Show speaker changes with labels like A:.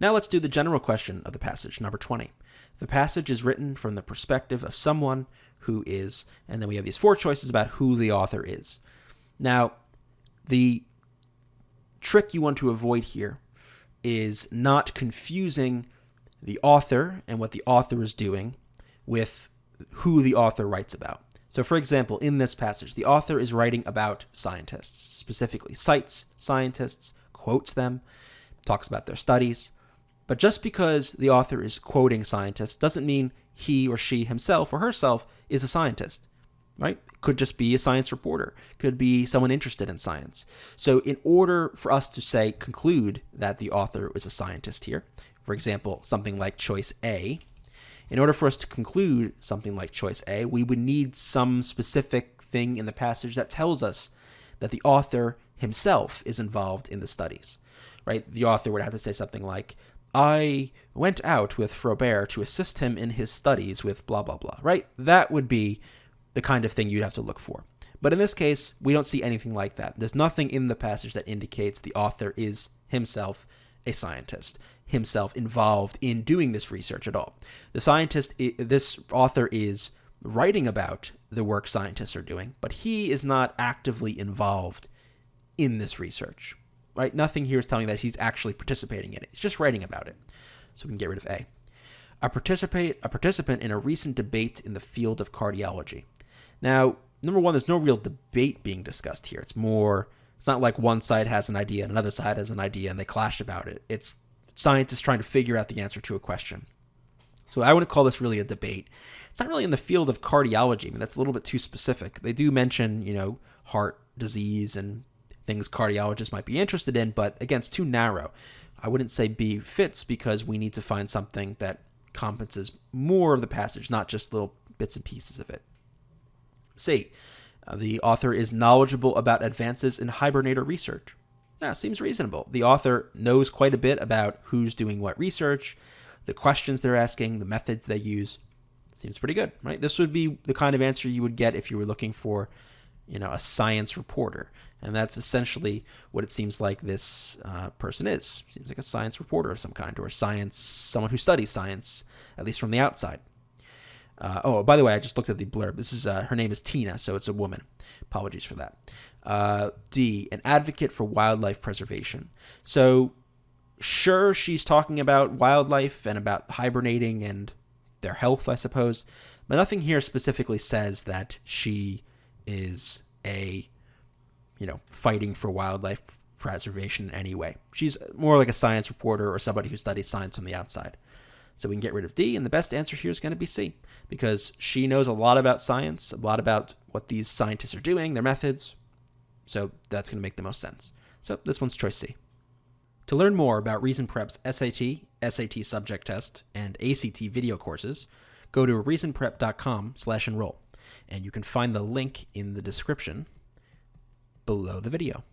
A: Now let's do the general question of the passage, number 20. The passage is written from the perspective of someone who is, and then we have these 4 choices about who the author is. Now, the trick you want to avoid here is not confusing the author and what the author is doing with who the author writes about. So, for example, in this passage, the author is writing about scientists, specifically cites scientists, quotes them, talks about their studies. But just because the author is quoting scientists doesn't mean he or she himself or herself is a scientist, right? Could just be a science reporter, could be someone interested in science. So in order for us to conclude that the author is a scientist here, for example, something like choice A, in order for us to conclude something like choice A, we would need some specific thing in the passage that tells us that the author himself is involved in the studies, right? The author would have to say something like, I went out with Frober to assist him in his studies with blah, blah, blah, right? That would be the kind of thing you'd have to look for. But in this case, we don't see anything like that. There's nothing in the passage that indicates the author is himself a scientist, himself involved in doing this research at all. This author is writing about the work scientists are doing, but he is not actively involved in this research, right? Nothing here is telling that he's actually participating in it. He's just writing about it. So we can get rid of A. A participant in a recent debate in the field of cardiology. Now, number one, there's no real debate being discussed here. It's not like one side has an idea and another side has an idea and they clash about it. It's scientists trying to figure out the answer to a question. So I wouldn't call this really a debate. It's not really in the field of cardiology. I mean, that's a little bit too specific. They do mention, heart disease and things cardiologists might be interested in, but again, it's too narrow. I wouldn't say B fits because we need to find something that encompasses more of the passage, not just little bits and pieces of it. C, the author is knowledgeable about advances in hibernator research. Yeah, seems reasonable. The author knows quite a bit about who's doing what research, the questions they're asking, the methods they use. Seems pretty good, right? This would be the kind of answer you would get if you were looking for, a science reporter. And that's essentially what it seems like this person is. Seems like a science reporter of some kind, or someone who studies science, at least from the outside. By the way, I just looked at the blurb. This is her name is Tina, so it's a woman. Apologies for that. D, an advocate for wildlife preservation. So, sure, she's talking about wildlife and about hibernating and their health, I suppose, but nothing here specifically says that she is fighting for wildlife preservation in any way. She's more like a science reporter or somebody who studies science from the outside. So we can get rid of D, and the best answer here is going to be C, because she knows a lot about science, a lot about what these scientists are doing, their methods, so that's going to make the most sense. So this one's choice C. To learn more about Reason Prep's SAT, SAT subject test, and ACT video courses, go to reasonprep.com/enroll, and you can find the link in the description below the video.